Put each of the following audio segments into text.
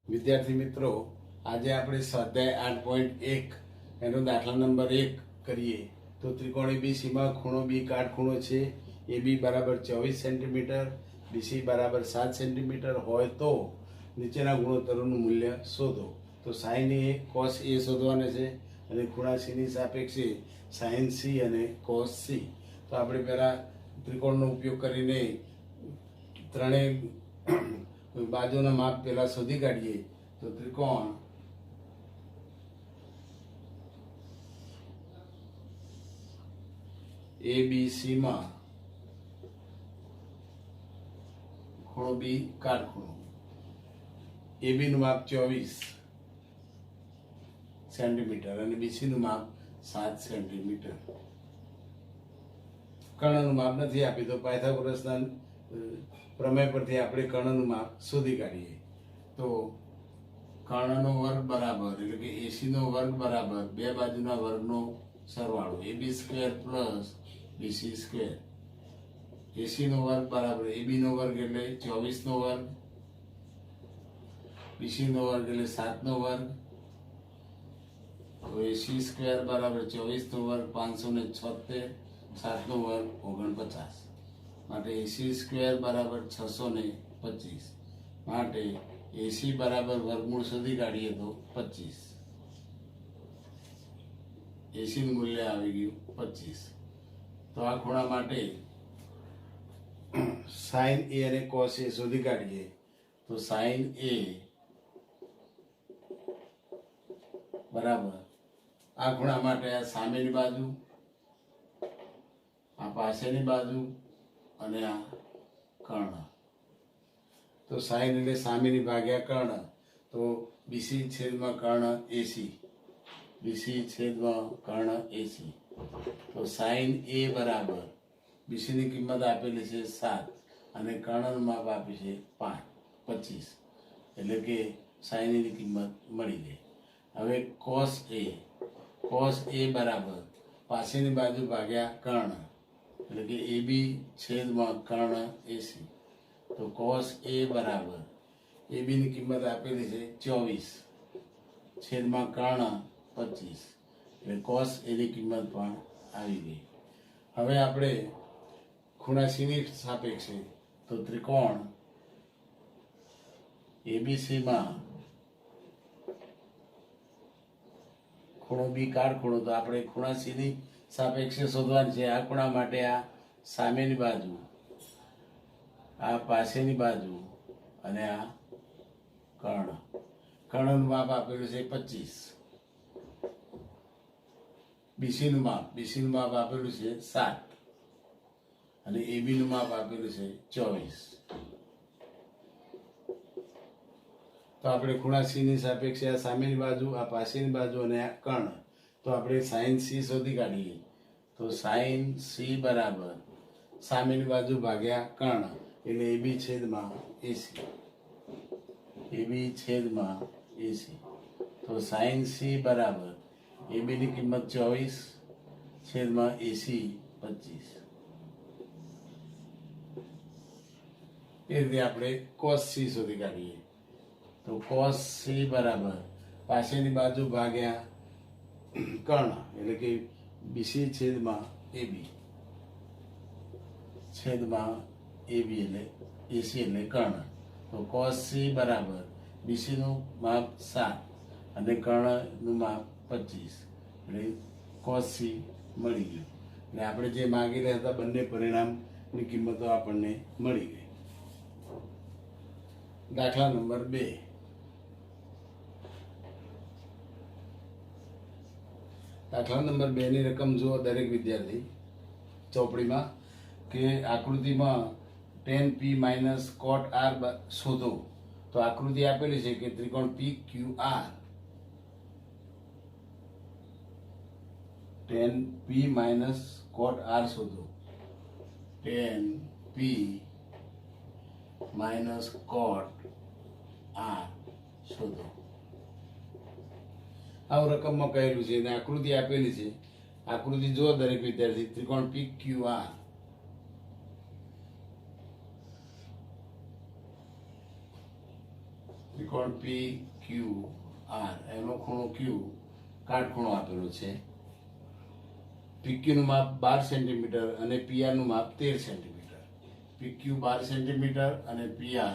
વિદ્યાર્થી મિત્રો, આજે આપણે સ્વાધ્યાય 8.1 એનો દાખલા નંબર 1 કરીએ તો ત્રિકોણ એબીસીમાં ખૂણો બી કાટખૂણો છે. એબી બરાબર 24 સેન્ટીમીટર, બીસી બરાબર 7 સેન્ટીમીટર હોય તો નીચેના ગુણોત્તરોનું મૂલ્ય શોધો. તો સાઇન એ કોસ એ શોધવાના છે અને ખૂણા સીની સાપેક્ષે સાઇન સી અને કોસ સી. તો આપણે પહેલાં ત્રિકોણનો ઉપયોગ કરીને ત્રણેય બાજુના માપ પહેલા શોધી કાઢીએ. તો ત્રિકોણ એબીસી માં ખૂણો બી કાટખૂણો. એબી નું માપ 24 સેન્ટીમીટર અને બીસી નું માપ 7 સેન્ટીમીટર. કર્ણનું માપ નથી આપી તો પાયથાગોરસના પ્રમેય પરથી આપણે કર્ણનું માપ શોધી કાઢીએ. તો કર્ણનો વર્ગ બરાબર એટલે કે એસી નો વર્ગ બરાબર બે બાજુના વર્ગનો સરવાળો AB square plus BC square. AC નો વર્ગ બરાબર એબી નો વર્ગ એટલે 24 નો વર્ગ, બીસી નો વર્ગ એટલે 7 નો વર્ગ. તો એસી સ્ક્વેર બરાબર 24 નો વર્ગ 576, 7 નો વર્ગ 49. માટે એસી સ્ક્વેર બરાબર 625. માટે એસી બરાબર વર્ગમૂળ શોધી કાઢીએ તો 25. એસી નું મૂલ્ય આવી ગયું 25. તો આ ખૂણા માટે સાઇન એ અને કોસ એ શોધી કાઢીએ. તો સાઇન એ બરાબર આ ખૂણા માટે આ સામેની બાજુ, આ પાછળની બાજુ અને આ કર્ણ. તો સાઇન એટલે સામેની ભાગ્યા કર્ણ. તો બીસી છેદમાં કર્ણ એસી, બીસી છેદમાં કર્ણ એસી. તો સાઇન એ બરાબર બીસીની કિંમત આપેલી છે 7 અને કર્ણનું માપ આપી છે 25. એટલે કે સાઇન એની કિંમત મળી ગઈ. હવે કોસ એ બરાબર પાછળની બાજુ ભાગ્યા કર્ણ એટલે કે એબી છેદમાં કર્ણ એસી. તો કોસ એ બરાબર એબીની કિંમત આપેલી છે 24 છેદમાં કર્ણ 25. એટલે કોસ એની કિંમત પણ આવી ગઈ. હવે આપણે ખૂણા સીની સાપેક્ષે તો ત્રિકોણ એબીસીમાં ખૂણો બી કાટખૂણો. તો આપણે ખૂણા સીની સાપેક્ષે શોધવાની છે. આ ખૂણા માટે આ સામેની બાજુ, આ પાછળની બાજુ અને આ કર્ણ. કર્ણનું માપ આપેલું છે 25. બીસીનું માપ આપેલું છે 7 અને એબીનું માપ આપેલું છે 24. તો આપણે ખૂણા સીની સાપેક્ષે આ સામેની બાજુ, આ પાછળની બાજુ અને આ કર્ણ. તો આપણે સાઇન સી શોધી કાઢીએ. તો સાઇન સી બરાબર સામેની બાજુ ભાગ્યા કર્ણ એટલે એબી છેદમાં એસી, એબી છેદમાં એસી. તો સાઇન સી બરાબર એબીની કિંમત 24 છેદમાં એસી 25. એ રીતે આપણે કોસ સી શોધી કાઢીએ. તો કોસ સી બરાબર પાછળની બાજુ ભાગ્યા કર્ણ એટલે કે બીસી છેદમાં એબી, છેદમાં એબી એટલે એસી એટલે કર્ણ. તો કોસ સી બરાબર બીસીનું માપ 7 અને કર્ણનું માપ 25. એટલે કોસ સી મળી ગયું. એટલે આપણે જે માગી રહ્યા હતા બંને પરિણામની કિંમતો આપણને મળી ગઈ. દાખલા નંબર 2. દાખલા નંબર 2 ની રકમ જુઓ દરેક વિદ્યાર્થી ચોપડીમાં કે આકૃતિમાં tan p minus cot r શોધો. તો આકૃતિ આપેલી છે કે ત્રિકોણ PQR, tan p minus cot r શોધો. tan p minus cot r શોધો. આવું રકમમાં કહેલું છે અને આકૃતિ આપેલી છે. આકૃતિ જુઓ દરેક વિદ્યાર્થી ત્રિકોણ PQR. ત્રિકોણ ત્રિકોણ પી ક્યુ આર, એનો ખૂણો ક્યુ કાટખૂણો આપેલો છે. પીક્યુનું માપ 12 સેન્ટીમીટર અને પીઆરનું માપ 13 સેન્ટીમીટર. પીક્યુ 12 સેન્ટીમીટર અને પીઆર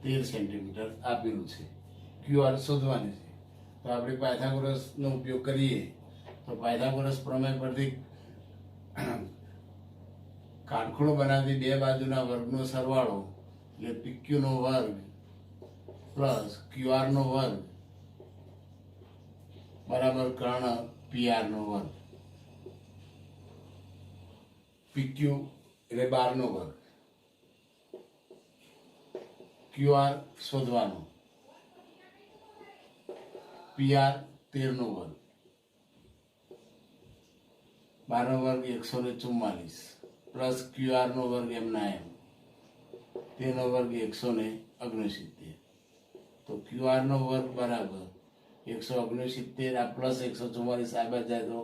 13 સેન્ટીમીટર આપેલું છે. ક્યુઆર શોધવાની છે. તો આપણે પાયથાગોરસનો ઉપયોગ કરીએ તો પાયથાગોરસ પ્રમેય પરથી કાટખૂણો બનાવતી બે બાજુના વર્ગનો સરવાળો એટલે પીક્યુનો વર્ગ પ્લસ ક્યુઆરનો વર્ગ બરાબર કર્ણ પીઆરનો વર્ગ. પીક્યુ એટલે 12નો વર્ગ, ક્યુઆર શોધવાનો, પીઆર 13નો વર્ગ, 12નો વર્ગ 144 પ્લસ ક્યુઆરનો વર્ગ એમના એમ, તેનો વર્ગ 169. તો ક્યુઆરનો વર્ગ બરાબર 169, આ પ્લસ 144 આ બાજુ જાય તો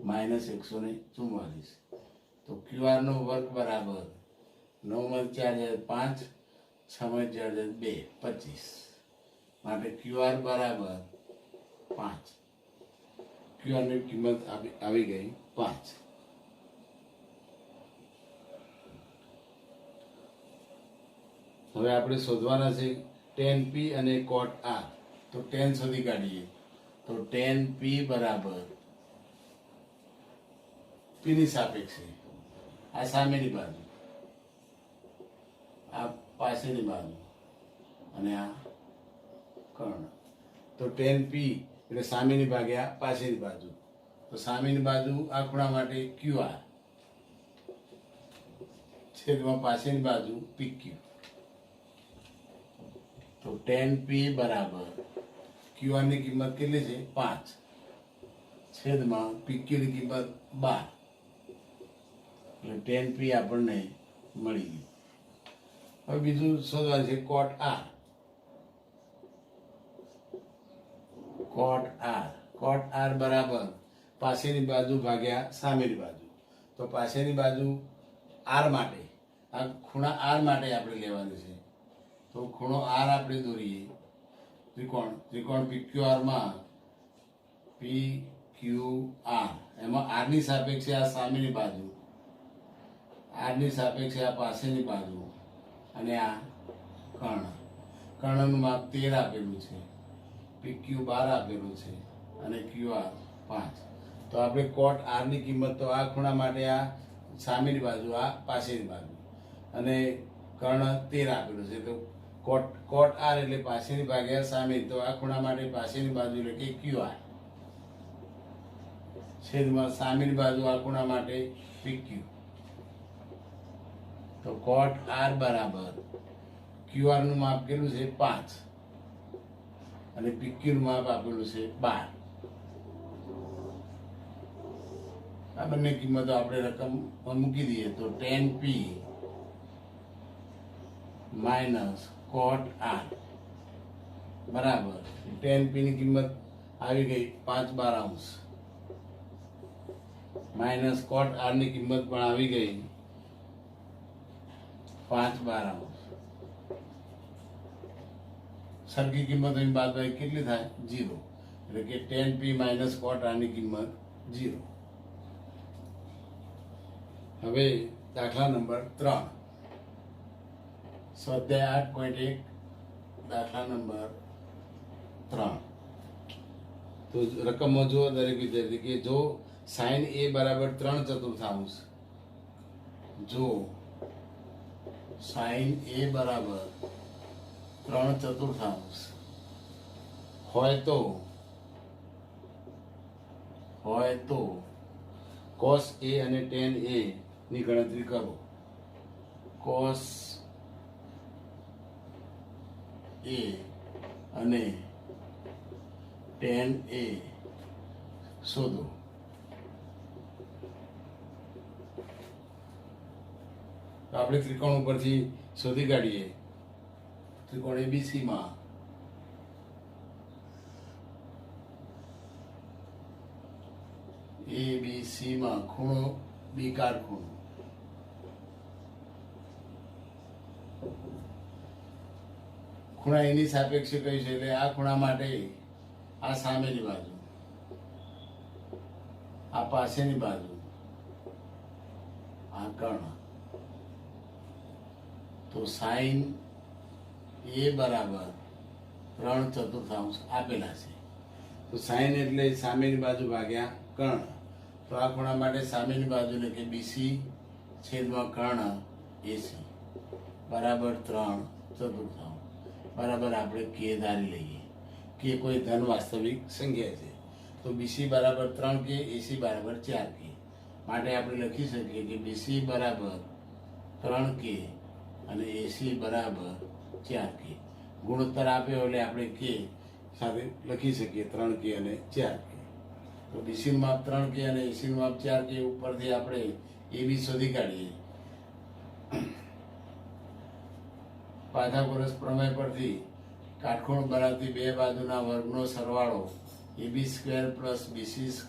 માઇનસ 144. તો ક્યુઆરનો વર્ગ બરાબર 9 × 4 જાય 5, 6 × 4 જાય 2, 25. માટે ક્યુઆર બરાબર 5. ક્યુઆરની કિંમત આવી ગઈ 5. હવે આપણે શોધવાના છે tan p અને cot r. તો tan શોધી કાઢીએ તો tan p બરાબર p ની સાપેક્ષે આ સામેની બાજુ, આ પાછળની બાજુ અને આ કર્ણ. તો tan p એટલે સામેની ભાગ્યા પાછળની બાજુ. તો સામેની બાજુ આ ખૂણા માટે QR છેદમાં પાછળની બાજુ PQ. તો tan p બરાબર QR ની કિંમત કેટલી છે 5 છેદમાં PQ ની કિંમત 12. એટલે tan p આપણને મળી ગયું. હવે બીજું શોધવાનું છે cot r. cot r બરાબર પાછળની બાજુ ભાગ્યા સામેની બાજુ. તો પાછળની બાજુ r માટે, આ ખૂણા r માટે આપણે લેવાનું છે. તો ખૂણો r આપણે દોરીએ ત્રિકોણ PQR માં PQR, એમાં r ની સાપેક્ષે આ સામેની બાજુ, r ની સાપેક્ષે આ પાછળની બાજુ અને આ કર્ણનું માપ 13 આપેલું છે, PQ 12 આપેલું છે અને QR 5. તો આપણે cot r ની કિંમત, તો આ ખૂણા માટે આ સામેની બાજુ, આ પાછળની બાજુ અને કર્ણ 13 આપેલું છે. તો cot r એટલે પાછળની ભાગ્યા સામે. તો આ ખૂણા માટે પાછળની બાજુ એટલે કે QR છેદમાં સામેની બાજુ આ ખૂણા માટે PQ. તો cot r બરાબર QR નું માપ કેટલું છે 5 અને PQ નું માપ આપેલું છે 12. આ બંને કિંમતો આપણે રકમ મૂકી દઈએ તો tan p minus cot r બરાબર tan p ની કિંમત આવી ગઈ 5/12 માઇનસ cot r ની કિંમત પણ આવી ગઈ 5/12. સરખી કિંમતોની બાદબાકી કેટલી થાય 0. એટલે કે tan p minus cot r ની કિંમત 0. હવે દાખલા નંબર 3, સ્વાધ્યાય 8.1 દાખલા નંબર 3. તો રકમમાં જો દરેક વિદ્યાર્થી કે જો sin a બરાબર 3/4, જો sin a બરાબર 3/4 હોય તો cos a અને tan a ની ગણતરી કરો. cos a અને tan a શોધો. તો આપણે ત્રિકોણ ઉપરથી શોધી કાઢીએ. ત્રિકોણ ABC માં ખૂણો B કાટખૂણો, ખૂણા એની સાપેક્ષે કઈ છે એટલે આ ખૂણા માટે આ સામેની બાજુ, આ પાસેની બાજુ, આ કર્ણ. તો સાઈન એ બરાબર 3/4 આપેલા છે. તો સાઈન એટલે સામેની બાજુ ભાગ્યા કર્ણ. તો આ ખૂણા માટે સામેની બાજુ એટલે કે બીસી છેદમાં કર્ણ એસી બરાબર 3/4 બરાબર આપણે કે ધારી લઈએ. કે કોઈ ધન વાસ્તવિક સંખ્યા છે. તો બીસી બરાબર 3 કે, એસી બરાબર 4 કે. માટે આપણે લખી શકીએ કે બીસી બરાબર 3 કે અને એસી બરાબર 4 કે. ગુણોત્તર આપ્યો એટલે આપણે કે સાથે લખી શકીએ 3 કે અને 4 કે. તો બીસીનું માપ 3 કે અને એસીનું માપ 4 કે ઉપરથી આપણે એ બી શોધી કાઢીએ. પાયથાગોરસ પ્રમેય પરથી કાટખૂણ બનાવતી બે બાજુના વર્ગનો સરવાળો AB² પ્લસ BC²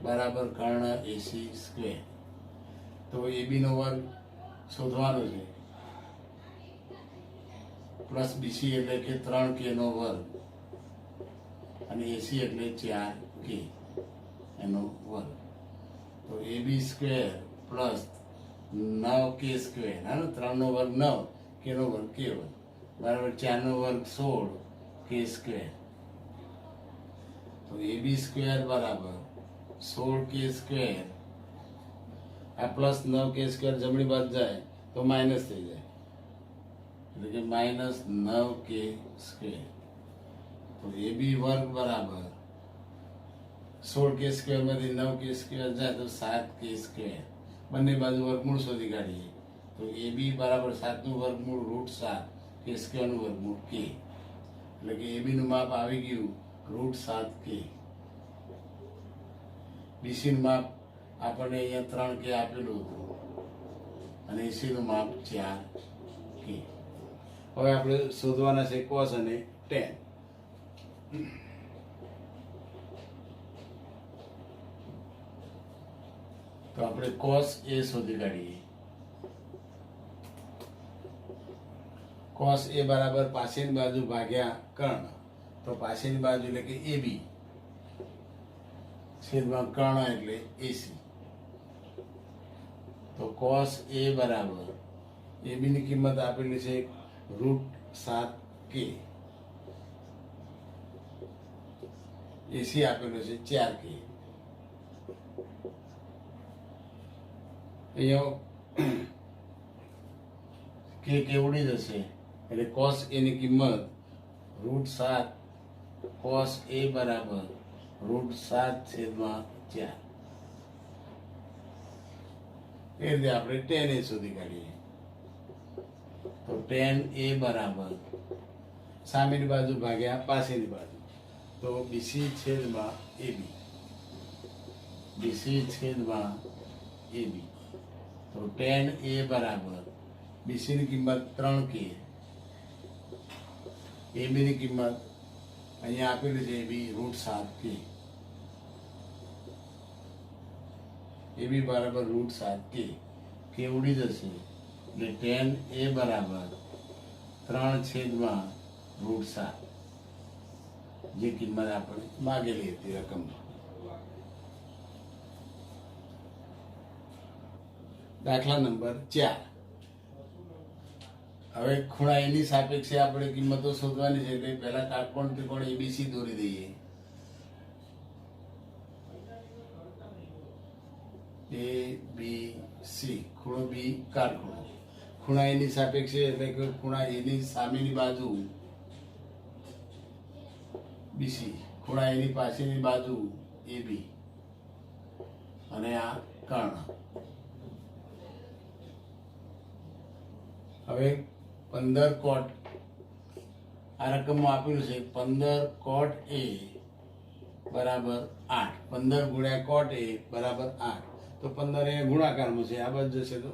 બરાબર કર્ણ AC². તો AB નો વર્ગ શોધવાનો છે પ્લસ BC એટલે કે 3K નો વર્ગ અને AC એટલે 4K એનો વર્ગ. તો AB² પ્લસ 9K² 3 નો વર્ગ 9, K નો વર્ગ K વર્ગ બરાબર 4 નો વર્ગ 16K². તો AB² બરાબર 16K². આ પ્લસ 9K² જમણી બાજુ જાય તો માઇનસ થઈ જાય એટલે કે માઇનસ 9K². તો AB વર્ગ બરાબર 16K² માંથી 9K² જાય તો 7K². બંને બાજુ વર્ગમૂળ શોધી કાઢીએ. તો AB બરાબર 7 નું વર્ગમૂળ √7, K² નું વર્ગમૂળ K. એટલે કે AB નું માપ આવી ગયું √7K. BC નું માપ આપણને અહીંયા 3K આપેલું હતું અને AC નું માપ 4K. હવે આપણે શોધવાના છે cos અને tan. તો આપણે cos A શોધી કાઢીએ. cos A બરાબર પાસેની બાજુ ભાગ્યા કર્ણ. તો પાસેની બાજુ એટલે કે AB છેદમાં કર્ણ એટલે AC. તો cos A બરાબર AB ની કિંમત આપેલી છે √7K, AC આપેલું છે 4K. અહીંયા K કેવડી જશે એટલે cos A ની કિંમત √7 cos A બરાબર √7/4. એ રીતે આપણે tan A શોધી કાઢીએ. તો tan A બરાબર સામેની બાજુ ભાગ્યા પાસેની બાજુ. તો BC છેદમાં AB, BC છેદમાં AB. તો tan A બરાબર BC ની કિંમત 3K, AB ની કિંમત અહીંયા આપેલી છે AB √7K. AB બરાબર √7K. K ઉડી જશે એટલે tan A બરાબર 3/√7, જે કિંમત આપણે માગેલી હતી રકમ. દાખલા નંબર 4. હવે ખૂણા એની સાપેક્ષે આપણે કિંમતો શોધવાની છે એટલે પહેલા કાટકોણ ત્રિકોણ ABC દોરી દઈએ. ABC ખૂણો B કાટખૂણો. ખૂણા એની સાપેક્ષે એટલે કે ખૂણા એની સામેની બાજુ BC, ખૂણા એની પાસેની બાજુ AB અને આ કર્ણ. હવે 15 cot આ રકમમાં આપેલું છે 15 cot A બરાબર 8. 15 ગુણ્યા cot A બરાબર 8. તો 15 એ ગુણાકારમાં છે, આ બાજુ જશે તો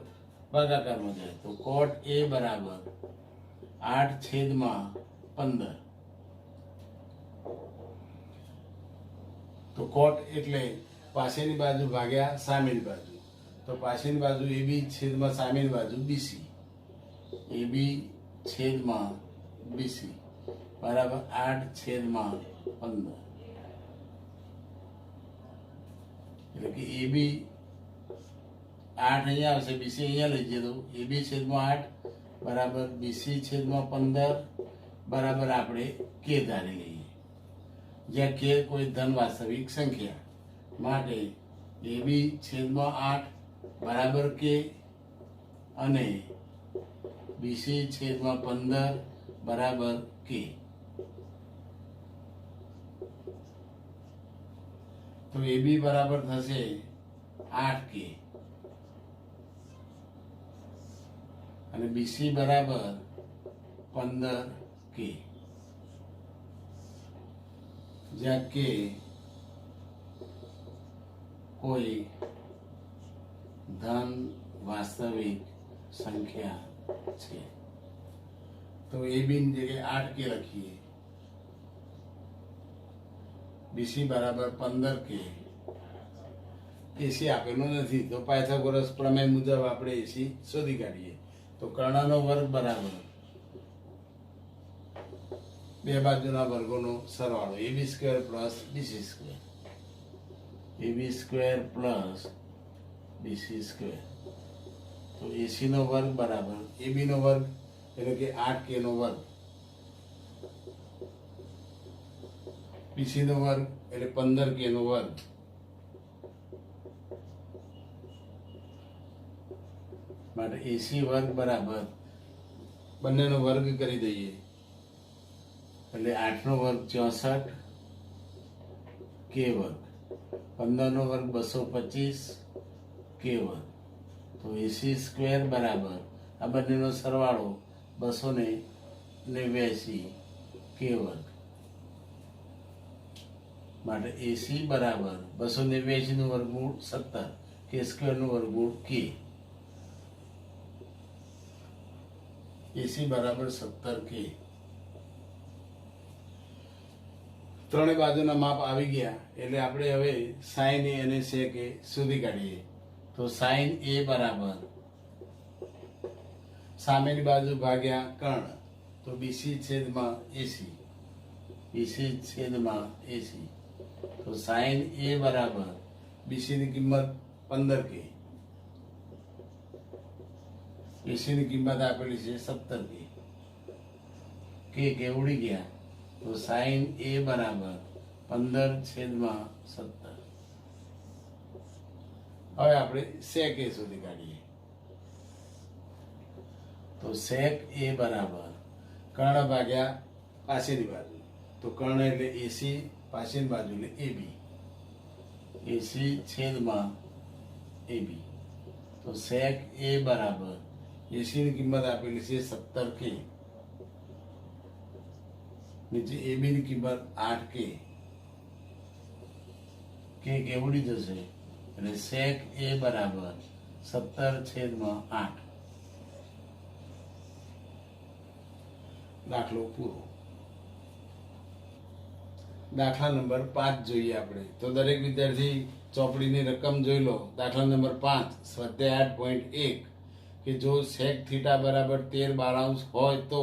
ભાગાકારમાં જાય. તો cot A બરાબર 8/15. તો cot એટલે પાસેની બાજુ ભાગ્યા સામેની બાજુ. તો પાસેની બાજુ AB છેદમાં સામેની બાજુ BC, AB છેદમાં બીસી બરાબર 8/15 એટલે કે એ બી 8 અહીંયા આવશે, બીસી અહીંયા લઈ જઈએ તો એ બી છેદમાં 8 બરાબર બીસી છેદમાં 15 બરાબર આપણે કે ધારી લઈએ, જ્યાં કે કોઈ ધન વાસ્તવિક સંખ્યા માટે એ બી છેદમાં 8 બરાબર કે અને બીસી છેદમાં 15 બરાબર કે. તો એ બી બરાબર થશે 8 કે અને બીસી બરાબર 15 કે, જ્યાં કે કોઈ ધન વાસ્તવિક સંખ્યા છે. તો એ બી ની જગ્યાએ 8 કે લખીએ, બીસી બરાબર 15 કે. એસી આપેલું નથી તો પાયથાગોરસ પ્રમેય મુજબ આપણે એસી શોધી કાઢીએ. તો કર્ણનો વર્ગ બરાબર બે બાજુના વર્ગોનો સરવાળો AB² plus BC², AB² plus BC². તો AC નો વર્ગ બરાબર AB નો વર્ગ એટલે કે 8K નો વર્ગ, BC નો વર્ગ એટલે 15K નો વર્ગ, માટે AC વર્ગ બરાબર બંનેનો વર્ગ કરી દઈએ એટલે 8 નો વર્ગ 64 K વર્ગ, 15 નો વર્ગ 225 K વર્ગ. તો AC² બરાબર આ બંનેનો સરવાળો 289 K વર્ગ, માટે AC બરાબર 289 નું વર્ગમૂળ 17 K² નું વર્ગમૂળ K. AC બરાબર 17 K. ત્રણેય બાજુના માપ આવી ગયા એટલે આપણે હવે sin A અને sec A શોધી કાઢીએ. તો sin A બરાબર સામેની બાજુ ભાગ્યા કર્ણ, તો BC છેદમાં AC, BC છેદમાં AC. તો sin A બરાબર BC ની કિંમત 15K, AC ની કિંમત આપેલી છે 17K, કે ઉડી ગયા. તો sin A બરાબર 15/17. હવે આપણે sec A શોધી કાઢીએ. તો sec A બરાબર કર્ણ ભાગ્યા પાછળની બાજુ, તો કર્ણ એટલે AC, પાછળની બાજુ એટલે AB, AC છેદમાં AB. તો sec A બરાબર AC ની કિંમત આપેલી છે 17K, નીચે AB ની કિંમત 8K, કે ઉડી જશે એટલે sec A બરાબર 17/8. દાખલો પૂરો. દાખલા નંબર 5 જોઈએ આપણે. તો દરેક વિદ્યાર્થી ચોપડીની રકમ જોઈ લો. દાખલા નંબર 5 સ્વાધ્યાય 8.1 કે જો sec થીટા બરાબર 13/12 હોય તો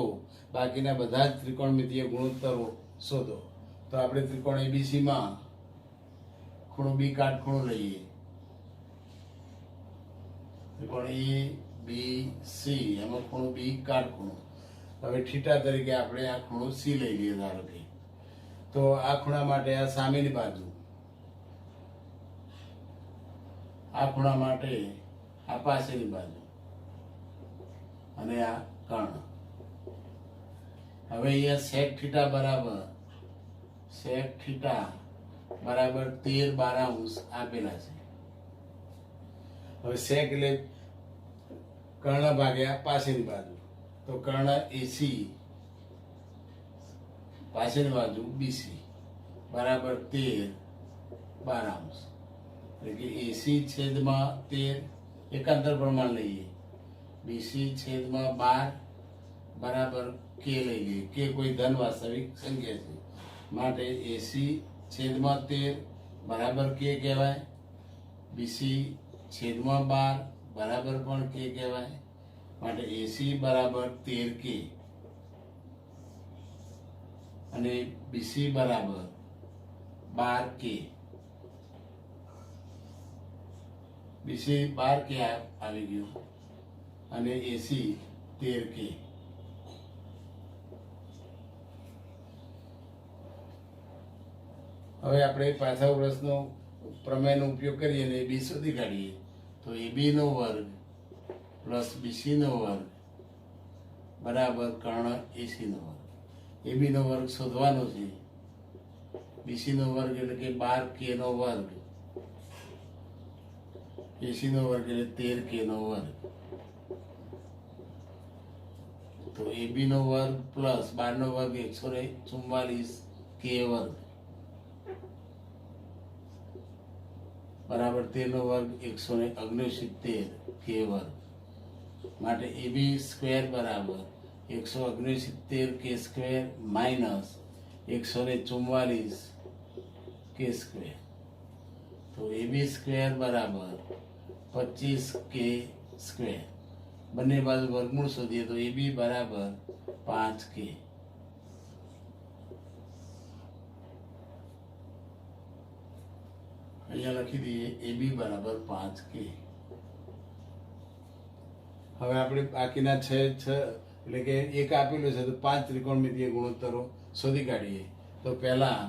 બાકીના બધા જ ત્રિકોણમિતીય ગુણોત્તરો શોધો. તો આપણે ત્રિકોણ ABC માં ખૂણો B કાટખૂણો લઈએ. ત્રિકોણ ABC એમાં ખૂણો B કાટખૂણો. હવે થીટા તરીકે આપણે આ ખૂણો C લઈ લઈએ ધારો કે. તો આ ખૂણા માટે આ સામેની બાજુ, આ ખૂણા માટે આ પાછળની બાજુ અને આ કર્ણ. હવે અહીંયા sec થીટા બરાબર 13/12 આપેલા છે. હવે sec એટલે કર્ણ ભાગ્યા પાછળની બાજુ, તો કર્ણ AC પાછળની બાજુ BC બરાબર 13/12, એટલે કે AC છેદમાં 13 એકાંતર પ્રમાણ લઈએ, BC છેદમાં 12 બરાબર K લઈ લઈએ. કે કોઈ ધન વાસ્તવિક સંખ્યા છે માટે AC છેદમાં 13 બરાબર K કહેવાય, BC છેદમાં 12 બરાબર પણ K કહેવાય, માટે AC બરાબર 13K. અને બીસી બરાબર 12K. બીસી 12K આવી ગયું અને એસી 13K. હવે આપણે પાછા વર્ષનો પ્રમેયનો ઉપયોગ કરીએ અને બી શોધી કાઢીએ. તો એબી નો વર્ગ પ્લસ બીસી નો વર્ગ બરાબર કર્ણ એસી નો વર્ગ. એબી નો વર્ગ શોધવાનો છે. બીસી નો વર્ગ એટલે કે 12K નો વર્ગ, એસી નો વર્ગ એટલે 13K નો વર્ગ. તો એબી નો વર્ગ પ્લસ 12 નો વર્ગ 144K વર્ગ બરાબર 13 નો વર્ગ 169K વર્ગ. માટે એબી સ્ક્વેર બરાબર 169K square minus 144K square. તો એબી સ્ક્વેર બરાબર 25K સ્ક્વેર. બંને બાજુ વર્ગમૂળ શોધીએ તો એબી બરાબર 5K. અહીંયા લખી દઈએ એબી બરાબર 5K. હવે આપણે બાકીના 6 એટલે કે એક આપેલું છે તો 5 ત્રિકોણમિતીય ગુણોત્તરો શોધી કાઢીએ. તો પહેલા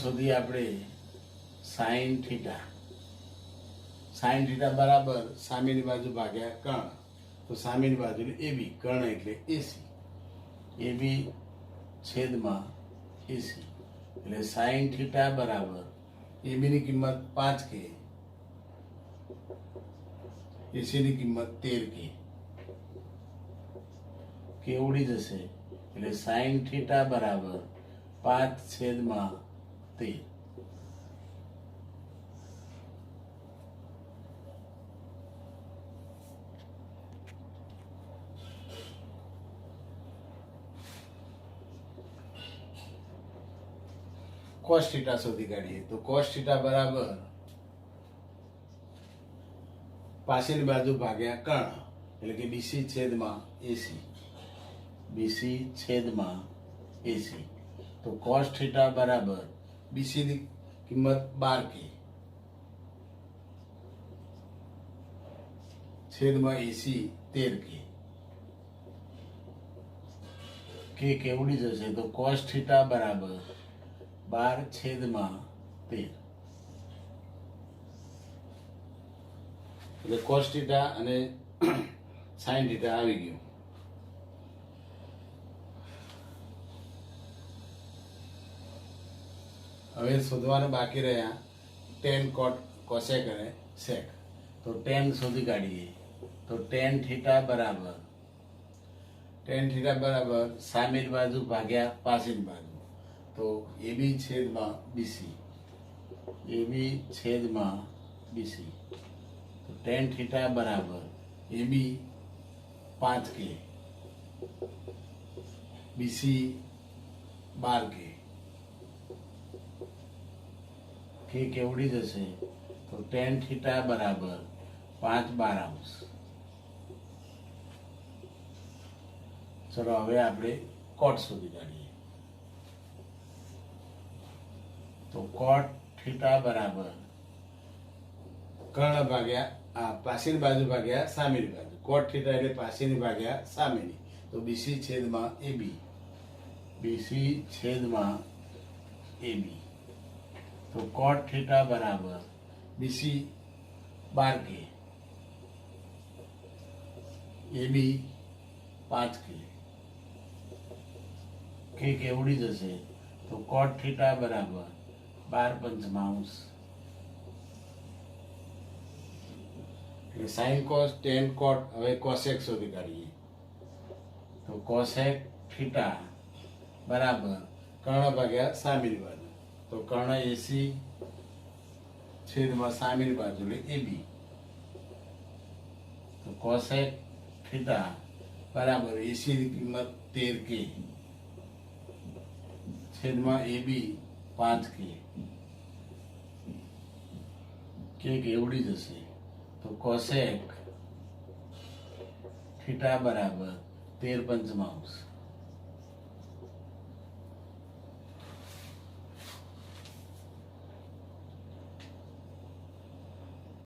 શોધીએ આપણે સાઈન થીટા. સાઈન થીટા બરાબર સામેની બાજુ ભાગ્યા કર્ણ. તો સામેની બાજુ એબી, કર્ણ એટલે એસી. એબી છેદમાં એસી એટલે સાઈન થીટા બરાબર એબીની કિંમત 5K, એસીની કિંમત 13K. કે ઉડી જશે એટલે સાઈન થીટા બરાબર 5/13. કોસ થીટા શોધી કાઢીએ. તો કોસ થીટા બરાબર પાછળની બાજુ ભાગ્યા કર્ણ એટલે કે બીસી છેદમાં એસી. બીસી છેદમાં એસી. તો કોસ થીટા બરાબર બીસીની કિંમત 12K છેદમાં એસી 13K. કે ઉડી જશે તો કોસ થીટા બરાબર 12/13. એટલે કોસ થીટા અને સાઈન થીટા આવી ગયું. હવે શોધવાનું બાકી રહ્યા ટેન, કોટ, કોસેક અને સેક. તો ટેન શોધી કાઢીએ. તો ટેન થીટા બરાબર સામેની બાજુ ભાગ્યા પાછળની બાજુ. તો એબી છેદમાં બીસી, એબી છેદમાં બીસી. તો ટેન થીટા બરાબર એબી 5K, બીસી 12K. કે ઉડી જશે તો ટેન થીટા બરાબર 5/12. ચલો હવે આપણે કોટ શોધી કાઢીએ. તો કોટ થીટા બરાબર કર્ણ ભાગ્યા પાછળની બાજુ ભાગ્યા સામેની બાજુ. કોટ થીટા એટલે પાછળની ભાગ્યા સામેની. તો બીસી છેદમાં એબી, બીસી છેદમાં એબી. તો કોટ થીટા બરાબર બીસી 12K, એબી 5K. કે ઉડી જશે તો કોટ થીટા બરાબર 12/5. એટલે સાઈન કોસ, ટેન કોટ. હવે કોસેક શોધી કાઢીએ. તો કોસેક થીટા બરાબર કર્ણ ભાગ્યા સામેની બાજુ. તો કર્ણ એસી છેદમાં સામેની બાજુ એટલે એબી. તો કોસેક થીટા બરાબર એસીની કિંમત 13K છેદમાં એબી 5K. કે ઉડી જશે તો કોસેક થીટા બરાબર 13 પંચમાંશ.